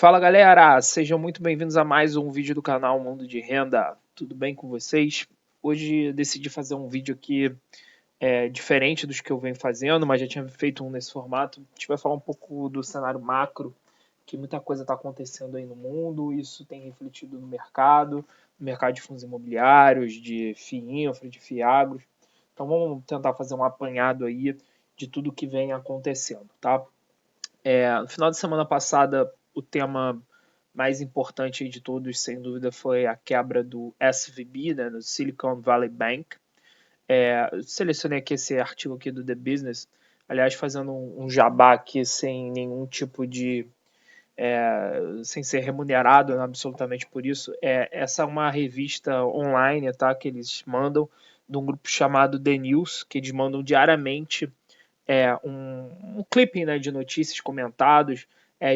Fala galera, sejam muito bem-vindos a mais um vídeo do canal Mundo de Renda. Tudo bem com vocês? Hoje eu decidi fazer um vídeo aqui diferente dos que eu venho fazendo, mas já tinha feito um nesse formato. A gente vai falar um pouco do cenário macro, que muita coisa está acontecendo aí no mundo, isso tem refletido no mercado de fundos imobiliários, de FII infra, de FIAGROS. Então vamos tentar fazer um apanhado aí de tudo que vem acontecendo, tá? No final de semana passada, o tema mais importante de todos, sem dúvida, foi a quebra do SVB, né, no Silicon Valley Bank. Eu selecionei aqui esse artigo aqui do The Business, aliás, fazendo um jabá aqui sem nenhum tipo de... sem ser remunerado, né, absolutamente por isso. Essa é uma revista online, tá, que eles mandam, de um grupo chamado The News, que eles mandam diariamente um clipping, né, de notícias comentados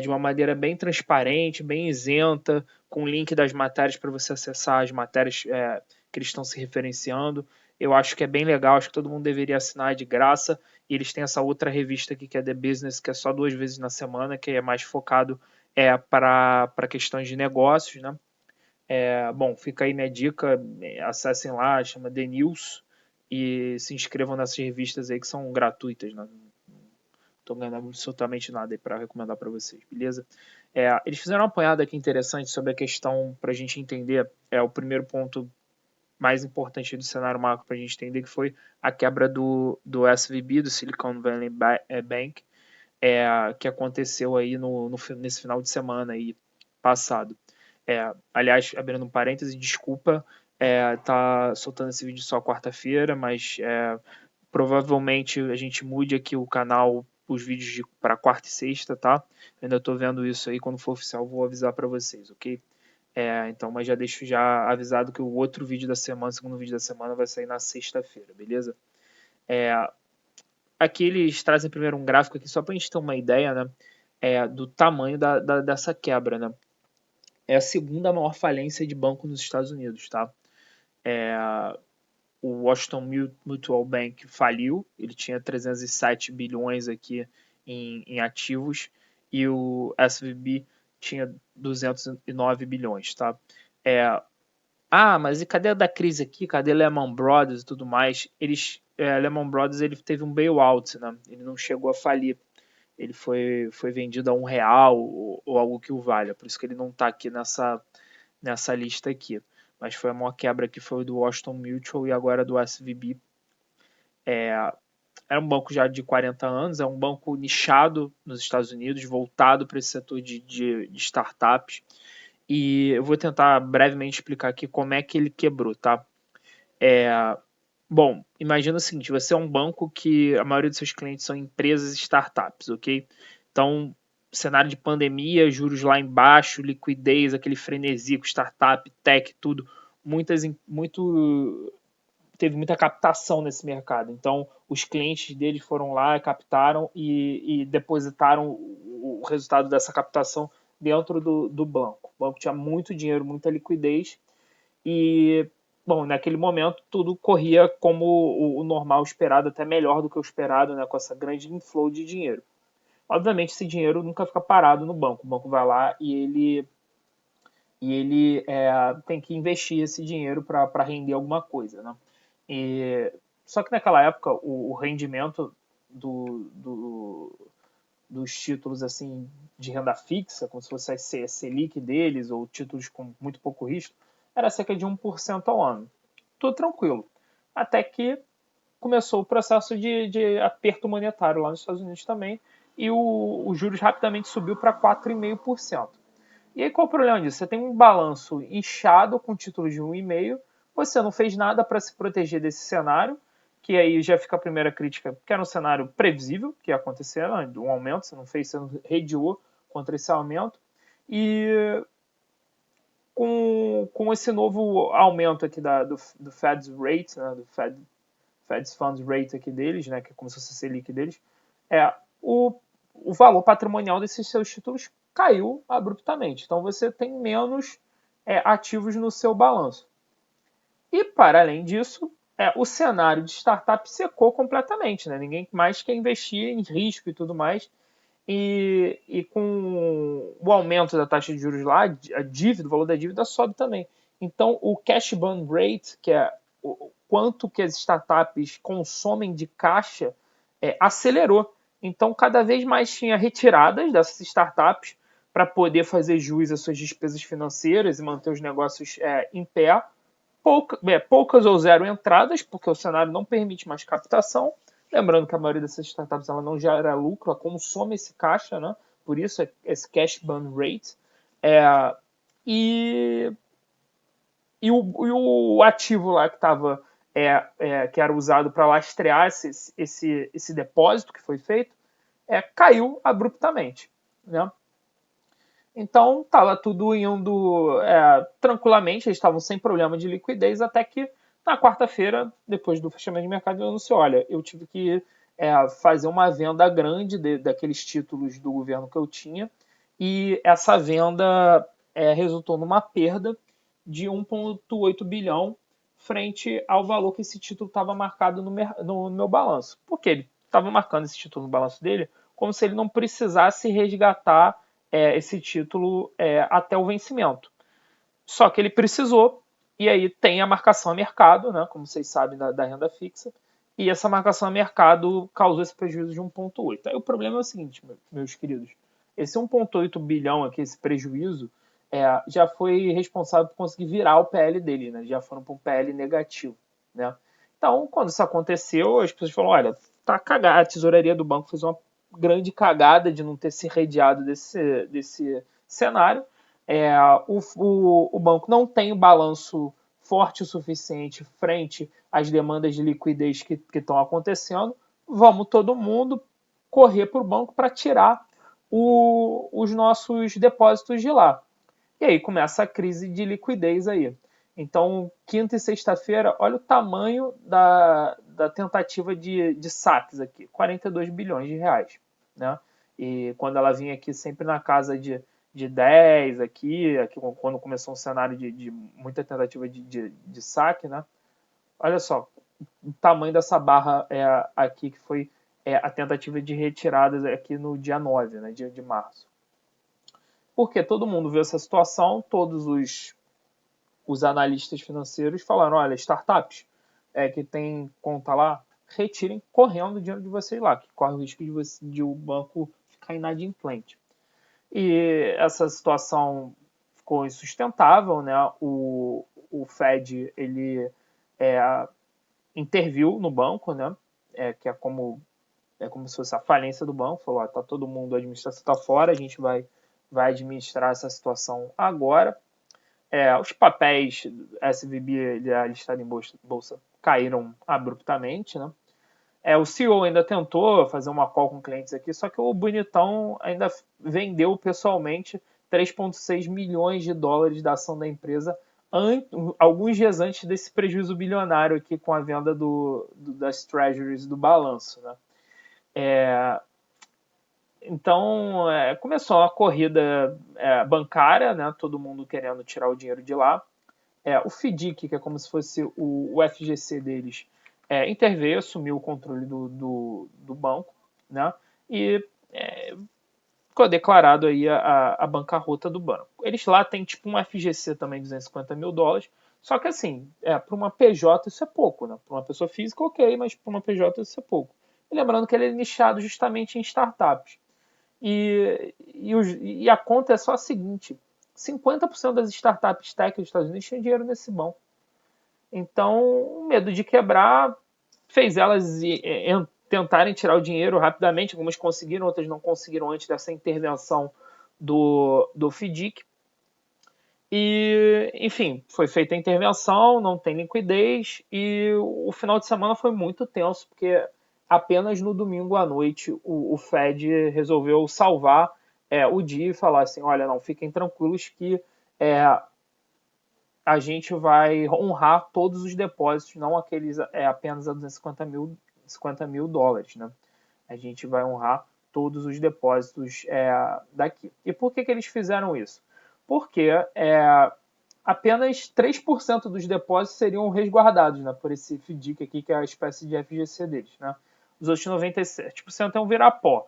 de uma maneira bem transparente, bem isenta, com o link das matérias para você acessar as matérias que eles estão se referenciando. Eu acho que é bem legal, acho que todo mundo deveria assinar de graça. E eles têm essa outra revista aqui, que é The Business, que é só 2 vezes na semana, que é mais focado para questões de negócios, né? Bom, fica aí minha dica, acessem lá, chama The News, e se inscrevam nessas revistas aí que são gratuitas, né? Não estou ganhando absolutamente nada aí para recomendar para vocês, beleza? Eles fizeram uma apanhada aqui interessante sobre a questão para a gente entender, o primeiro ponto mais importante do cenário macro para a gente entender, que foi a quebra do SVB, do Silicon Valley Bank, que aconteceu aí nesse final de semana aí passado. Aliás, abrindo um parêntese, desculpa, tá soltando esse vídeo só quarta-feira, mas provavelmente a gente mude aqui o canal, os vídeos para quarta e sexta, tá? Eu ainda tô vendo isso aí, quando for oficial vou avisar para vocês, ok? Então, mas já deixo já avisado que o outro vídeo da semana, o segundo vídeo da semana, vai sair na sexta-feira, beleza? Aqui eles trazem primeiro um gráfico aqui só para a gente ter uma ideia, né? Do tamanho dessa quebra, né? É a segunda maior falência de banco nos Estados Unidos, tá? O Washington Mutual Bank faliu, ele tinha 307 bilhões aqui em ativos, e o SVB tinha 209 bilhões, tá? Mas e cadê a da crise aqui? Cadê Lehman Brothers e tudo mais? Lehman Brothers ele teve um bailout, né? Ele não chegou a falir. Ele foi vendido a R$ 1 ou algo que o valha, por isso que ele não está aqui nessa lista aqui. Mas foi a maior quebra que foi do Washington Mutual e agora do SVB. Era um banco já de 40 anos, é um banco nichado nos Estados Unidos, voltado para esse setor de startups. E eu vou tentar brevemente explicar aqui como é que ele quebrou, tá? Bom, imagina o seguinte, você é um banco que a maioria dos seus clientes são empresas e startups, ok? Então, cenário de pandemia, juros lá embaixo, liquidez, aquele frenesi com startup, tech, tudo, teve muita captação nesse mercado. Então, os clientes deles foram lá, captaram e depositaram o resultado dessa captação dentro do banco. O banco tinha muito dinheiro, muita liquidez e, bom, naquele momento tudo corria como o normal esperado, até melhor do que o esperado, né, com essa grande inflow de dinheiro. Obviamente, esse dinheiro nunca fica parado no banco. O banco vai lá e ele tem que investir esse dinheiro para render alguma coisa, né? Só que naquela época o rendimento dos títulos assim de renda fixa, como se fosse a Selic deles, ou títulos com muito pouco risco, era cerca de 1% ao ano. Tudo tranquilo. Até que começou o processo de aperto monetário lá nos Estados Unidos também, e os juros rapidamente subiu para 4,5%. E aí qual o problema disso? Você tem um balanço inchado com títulos de 1,5%, você não fez nada para se proteger desse cenário, que aí já fica a primeira crítica, que era um cenário previsível, que ia acontecer, né, um aumento, você não fez, você não rediou contra esse aumento, e com esse novo aumento aqui do Fed's Rate, né, do Fed's Funds Rate aqui deles, né, que é como se fosse a Selic deles, o, o valor patrimonial desses seus títulos caiu abruptamente. Então você tem menos ativos no seu balanço. E, para além disso, o cenário de startup secou completamente. Né? Ninguém mais quer investir em risco e tudo mais. e com o aumento da taxa de juros lá, a dívida, o valor da dívida sobe também. Então, o cash burn rate, que é o quanto que as startups consomem de caixa, acelerou. Então, cada vez mais tinha retiradas dessas startups para poder fazer jus às suas despesas financeiras e manter os negócios em pé. Poucas ou zero entradas, porque o cenário não permite mais captação. Lembrando que a maioria dessas startups ela não gera lucro, ela consome esse caixa, né? Por isso esse cash burn rate. E, o ativo lá que estava que era usado para lastrear esse depósito que foi feito caiu abruptamente, né? Então estava tudo indo tranquilamente, eles estavam sem problema de liquidez, até que na quarta-feira, depois do fechamento de mercado, eu anunciei, olha, eu tive que fazer uma venda grande daqueles títulos do governo que eu tinha, e essa venda resultou numa perda de 1,8 bilhão frente ao valor que esse título estava marcado no meu balanço. Por que ele estava marcando esse título no balanço dele? Como se ele não precisasse resgatar esse título até o vencimento. Só que ele precisou, e aí tem a marcação a mercado, né, como vocês sabem, da renda fixa, e essa marcação a mercado causou esse prejuízo de 1,8. Aí o problema é o seguinte, meus queridos, esse 1,8 bilhão aqui, esse prejuízo, já foi responsável por conseguir virar o PL dele, né, já foram para um PL negativo. Né? Então, quando isso aconteceu, as pessoas falaram, olha, tá cagado, a tesouraria do banco fez uma grande cagada de não ter se redeado desse cenário. O banco não tem o balanço forte o suficiente frente às demandas de liquidez que estão acontecendo. Vamos todo mundo correr para o banco para tirar os nossos depósitos de lá. E aí começa a crise de liquidez aí. Então, quinta e sexta-feira, olha o tamanho da tentativa de saques aqui, 42 bilhões de reais. Né? E quando ela vinha aqui sempre na casa de 10 aqui quando começou um cenário de muita tentativa de saque, né? Olha só o tamanho dessa barra aqui que foi a tentativa de retiradas aqui no dia 9, né, dia de março. Porque todo mundo viu essa situação, todos os analistas financeiros falaram, olha, startups que tem conta lá, retirem correndo o dinheiro de vocês lá, que corre o risco de o banco ficar inadimplente. E essa situação ficou insustentável, né? O Fed ele interviu no banco, né? Que é como se fosse a falência do banco, falou, tá todo mundo, a administração está fora, a gente vai administrar essa situação agora. Os papéis SVB listado em bolsa caíram abruptamente, né? O CEO ainda tentou fazer uma call com clientes aqui, só que o bonitão ainda vendeu pessoalmente 3,6 milhões de dólares da ação da empresa alguns dias antes desse prejuízo bilionário aqui com a venda das treasuries do balanço. Né? Então, começou a corrida bancária, né? Todo mundo querendo tirar o dinheiro de lá. O FDIC, que é como se fosse o FGC deles, interveio, assumiu o controle do banco, né? E ficou declarado aí a bancarrota do banco. Eles lá têm tipo um FGC também de 250 mil dólares, só que assim, para uma PJ isso é pouco, né? Para uma pessoa física, ok, mas para uma PJ isso é pouco. E lembrando que ele é nichado justamente em startups. E a conta é só a seguinte: 50% das startups tech dos Estados Unidos tinham dinheiro nesse banco. Então, o medo de quebrar fez elas tentarem tirar o dinheiro rapidamente. Algumas conseguiram, outras não conseguiram antes dessa intervenção do FDIC. E, enfim, foi feita a intervenção, não tem liquidez, e o final de semana foi muito tenso, porque apenas no domingo à noite o Fed resolveu salvar o dia e falar assim, olha, não, fiquem tranquilos que a gente vai honrar todos os depósitos, não aqueles apenas a 250 mil dólares, né? A gente vai honrar todos os depósitos daqui. E por que eles fizeram isso? Porque apenas 3% dos depósitos seriam resguardados, né, por esse FDIC aqui, que é a espécie de FGC deles. Né? Os outros 97% iam virar pó.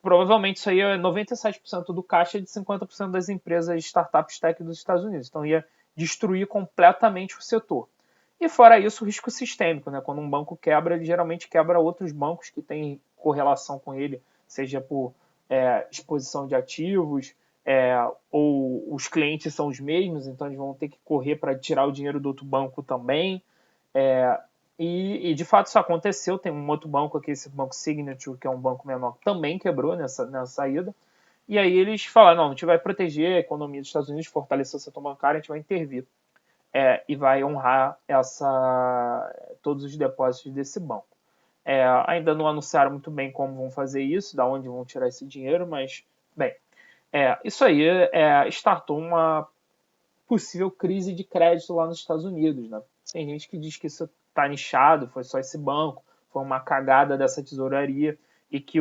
provavelmente isso aí é 97% do caixa de 50% das empresas startups tech dos Estados Unidos. Então ia destruir completamente o setor. E fora isso, o risco sistêmico, né? Quando um banco quebra, ele geralmente quebra outros bancos que têm correlação com ele, seja por exposição de ativos, ou os clientes são os mesmos, então eles vão ter que correr para tirar o dinheiro do outro banco também. E de fato isso aconteceu. Tem um outro banco aqui, esse banco Signature, que é um banco menor, também quebrou nessa saída. E aí eles falaram, não, a gente vai proteger a economia dos Estados Unidos, fortalecer o setor bancário, a gente vai intervir. E vai honrar todos os depósitos desse banco. Ainda não anunciaram muito bem como vão fazer isso, da onde vão tirar esse dinheiro, mas, bem, isso aí startou uma possível crise de crédito lá nos Estados Unidos, né? Tem gente que diz que isso está nichado, foi só esse banco, foi uma cagada dessa tesouraria e que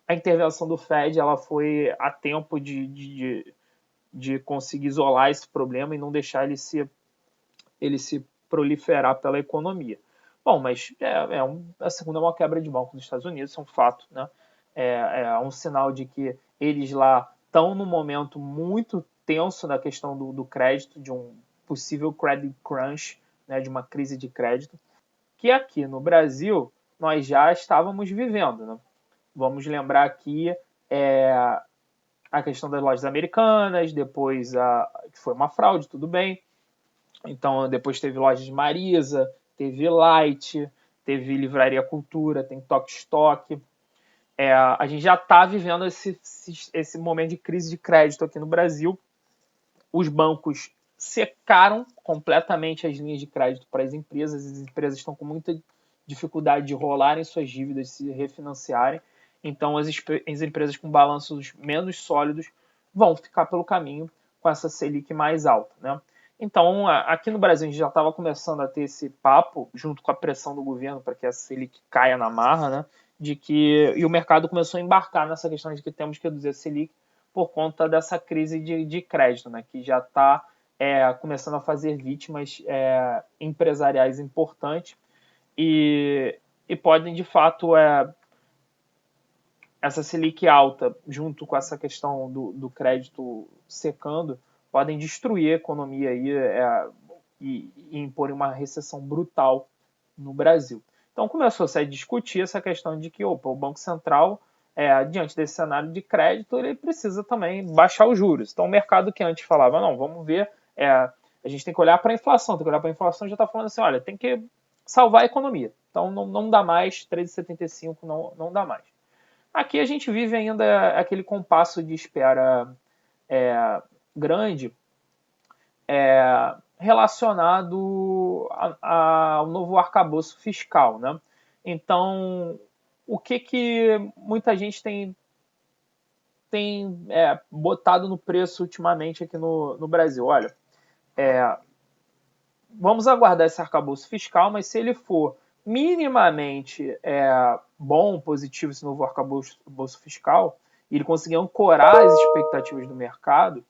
a intervenção do Fed ela foi a tempo de conseguir isolar esse problema e não deixar ele se proliferar pela economia. Bom, mas a segunda maior quebra de banco dos Estados Unidos, isso é um fato, né? É um sinal de que eles lá estão num momento muito tenso na questão do crédito, de um possível credit crunch, né, de uma crise de crédito, que aqui no Brasil nós já estávamos vivendo. Né? Vamos lembrar aqui a questão das lojas americanas, depois que foi uma fraude, tudo bem. Então depois teve lojas de Marisa, teve Light, teve Livraria Cultura, tem Tok Stock. A gente já está vivendo esse momento de crise de crédito aqui no Brasil. Os bancos secaram completamente as linhas de crédito para as empresas estão com muita dificuldade de rolarem suas dívidas, se refinanciarem. Então, as empresas com balanços menos sólidos vão ficar pelo caminho com essa Selic mais alta. Né? Então, aqui no Brasil, a gente já estava começando a ter esse papo, junto com a pressão do governo para que a Selic caia na marra, né? E o mercado começou a embarcar nessa questão de que temos que reduzir a Selic por conta dessa crise de crédito, né? Que já está começando a fazer vítimas empresariais importantes e podem, de fato, essa Selic alta, junto com essa questão do crédito secando, podem destruir a economia aí, e impor uma recessão brutal no Brasil. Então começou-se a discutir essa questão de que o Banco Central, diante desse cenário de crédito, ele precisa também baixar os juros. Então o mercado que antes falava, não, vamos ver, a gente tem que olhar para a inflação, já está falando assim, olha, tem que salvar a economia. Então não dá mais, 13,75 não dá mais. Aqui a gente vive ainda aquele compasso de espera grande, relacionado ao novo arcabouço fiscal. Né? Então, o que muita gente tem botado no preço ultimamente aqui no Brasil? Olha, vamos aguardar esse arcabouço fiscal, mas se ele for minimamente bom, positivo, esse novo arcabouço fiscal, e ele conseguir ancorar as expectativas do mercado,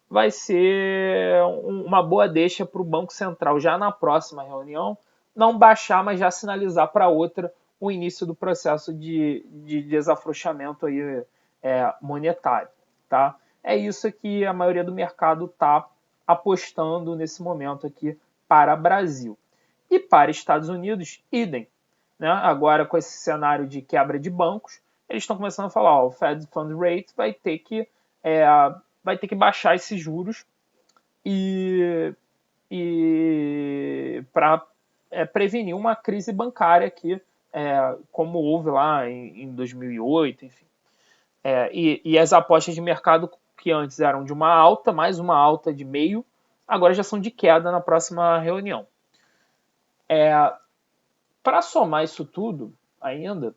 vai ser uma boa deixa para o Banco Central, já na próxima reunião, não baixar, mas já sinalizar para outra o início do processo de desafrouxamento aí, monetário. Tá? É isso que a maioria do mercado está apostando nesse momento aqui para o Brasil. E para Estados Unidos, idem. Né? Agora, com esse cenário de quebra de bancos, eles estão começando a falar, o Fed Fund Rate vai ter que baixar esses juros e para prevenir uma crise bancária aqui, como houve lá em 2008, enfim. E as apostas de mercado que antes eram de uma alta, mais uma alta de meio, agora já são de queda na próxima reunião. Para somar isso tudo, ainda,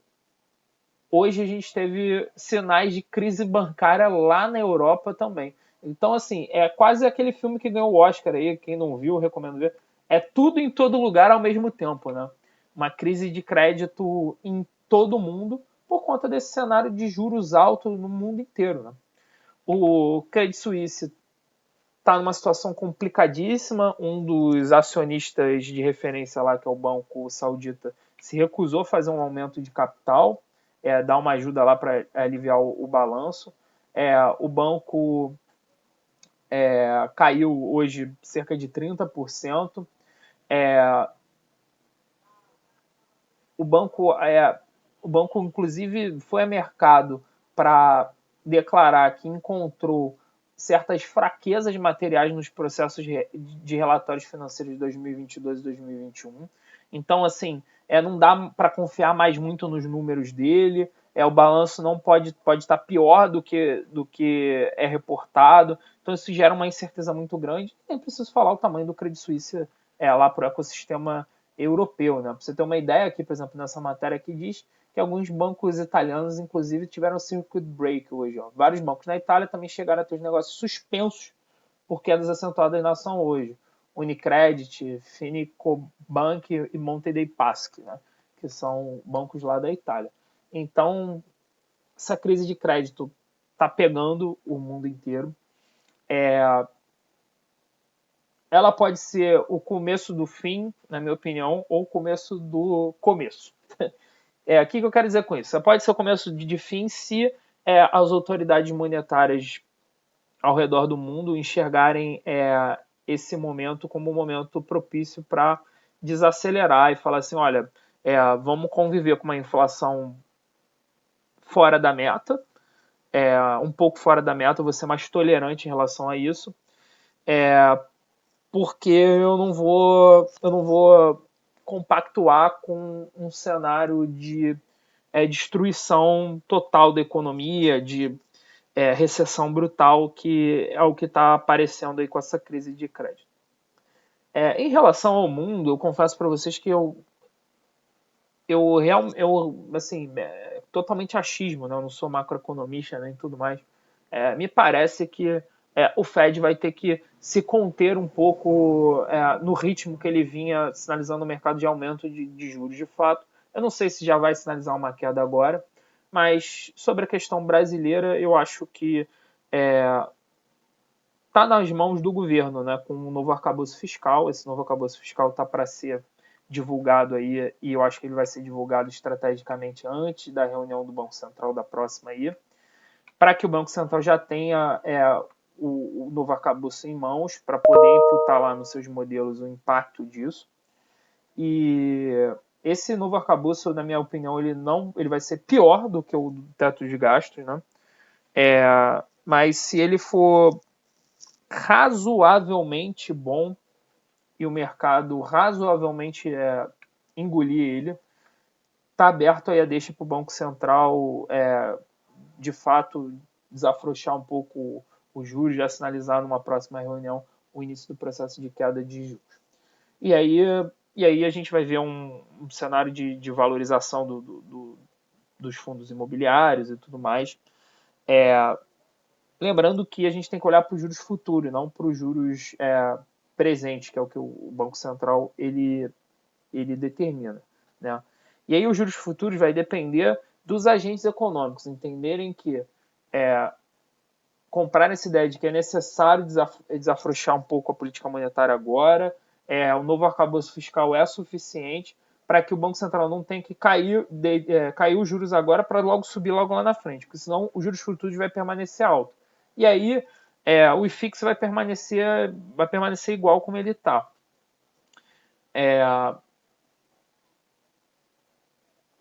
hoje a gente teve sinais de crise bancária lá na Europa também. Então, assim, é quase aquele filme que ganhou o Oscar aí, quem não viu, recomendo ver. É tudo em todo lugar ao mesmo tempo, né? Uma crise de crédito em todo mundo por conta desse cenário de juros altos no mundo inteiro, né? O Credit Suisse está numa situação complicadíssima. Um dos acionistas de referência lá, que é o Banco Saudita, se recusou a fazer um aumento de capital, dar uma ajuda lá para aliviar o balanço. O banco caiu hoje cerca de 30%. O banco, inclusive, foi a mercado para declarar que encontrou certas fraquezas materiais nos processos de relatórios financeiros de 2022 e 2021. Então, assim, não dá para confiar mais muito nos números dele. O balanço não pode estar pior do que é reportado. Então, isso gera uma incerteza muito grande. Nem preciso falar o tamanho do Credit Suisse lá para o ecossistema europeu, né? Para você ter uma ideia aqui, por exemplo, nessa matéria aqui diz que alguns bancos italianos, inclusive, tiveram circuit break hoje. Ó. Vários bancos na Itália também chegaram a ter os negócios suspensos por quedas acentuadas na ação hoje. Unicredit, Finicobank e Monte dei Paschi, né? Que são bancos lá da Itália. Então, essa crise de crédito está pegando o mundo inteiro. Ela pode ser o começo do fim, na minha opinião, ou o começo do começo. O que eu quero dizer com isso? Pode ser o começo de fim se as autoridades monetárias ao redor do mundo enxergarem esse momento como um momento propício para desacelerar e falar assim, olha, vamos conviver com uma inflação fora da meta, um pouco fora da meta, vou ser mais tolerante em relação a isso, porque eu não vou compactuar com um cenário de destruição total da economia, de recessão brutal, que é o que está aparecendo aí com essa crise de crédito. Em relação ao mundo, eu confesso para vocês que assim, totalmente achismo, né? Eu não sou macroeconomista nem tudo mais. Me parece que o Fed vai ter que se conter um pouco no ritmo que ele vinha sinalizando no mercado de aumento de juros de fato. Eu não sei se já vai sinalizar uma queda agora, mas sobre a questão brasileira, eu acho que está nas mãos do governo, né, com um novo arcabouço fiscal. Esse novo arcabouço fiscal está para ser divulgado aí, e eu acho que ele vai ser divulgado estrategicamente antes da reunião do Banco Central da próxima aí, para que o Banco Central já tenha o novo arcabouço em mãos, para poder imputar lá nos seus modelos o impacto disso. E esse novo arcabouço, na minha opinião, ele vai ser pior do que o teto de gastos, né? Mas se ele for razoavelmente bom e o mercado razoavelmente engolir ele, está aberto aí a deixa para o Banco Central de fato desafrouxar um pouco os juros, já sinalizar numa próxima reunião o início do processo de queda de juros. E aí a gente vai ver um cenário de valorização dos fundos imobiliários e tudo mais. Lembrando que a gente tem que olhar para os juros futuros, não para os juros presentes, que é o que o Banco Central ele determina. Né? E aí os juros futuros vai depender dos agentes econômicos entenderem que comprar essa ideia de que é necessário desafrouxar um pouco a política monetária agora, o novo arcabouço fiscal é suficiente para que o Banco Central não tenha que cair os juros agora para logo subir logo lá na frente, porque senão os juros futuros vai permanecer alto. E aí o IFIX vai permanecer igual como ele está.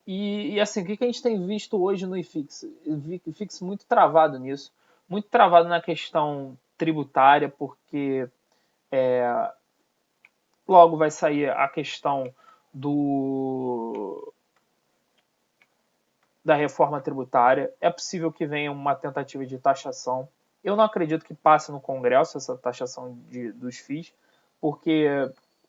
E assim, o que a gente tem visto hoje no IFIX? IFIX muito travado nisso, muito travado na questão tributária, porque logo vai sair a questão da reforma tributária. É possível que venha uma tentativa de taxação. Eu não acredito que passe no Congresso essa taxação dos FIIs, porque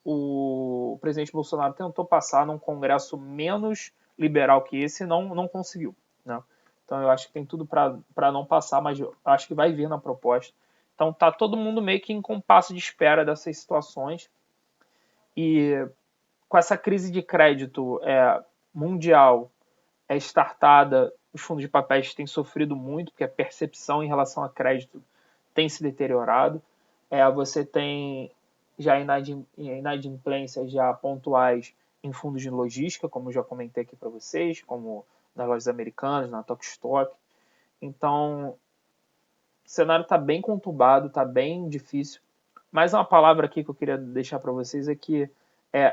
o presidente Bolsonaro tentou passar num Congresso menos liberal que esse e não conseguiu. Né? Então eu acho que tem tudo para não passar, mas eu acho que vai vir na proposta. Então tá todo mundo meio que em compasso de espera dessas situações. E com essa crise de crédito mundial startada, os fundos de papéis têm sofrido muito, porque a percepção em relação a crédito tem se deteriorado. Você tem já inadimplências já pontuais em fundos de logística, como eu já comentei aqui para vocês, como nas lojas americanas, na Tokstok. Então, o cenário está bem conturbado, está bem difícil. Mas uma palavra aqui que eu queria deixar para vocês é que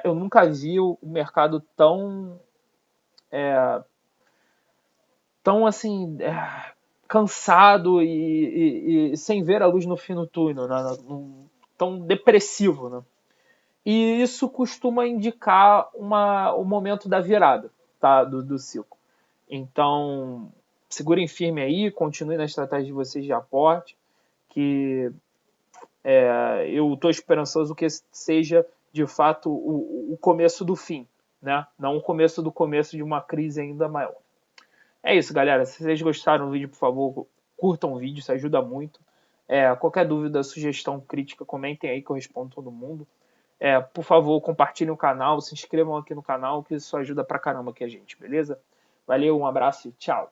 eu nunca vi o mercado tão assim, cansado e sem ver a luz no fim do túnel, né? Tão depressivo, né? E isso costuma indicar o momento da virada, tá? Do ciclo. Então, segurem firme aí, continuem na estratégia de vocês de aporte, que eu estou esperançoso que seja, de fato, o começo do fim, né? Não o começo do começo de uma crise ainda maior. É isso, galera. Se vocês gostaram do vídeo, por favor, curtam o vídeo, isso ajuda muito. Qualquer dúvida, sugestão, crítica, comentem aí que eu respondo todo mundo. Por favor, compartilhem o canal, se inscrevam aqui no canal, que isso ajuda pra caramba aqui a gente, beleza? Valeu, um abraço e tchau.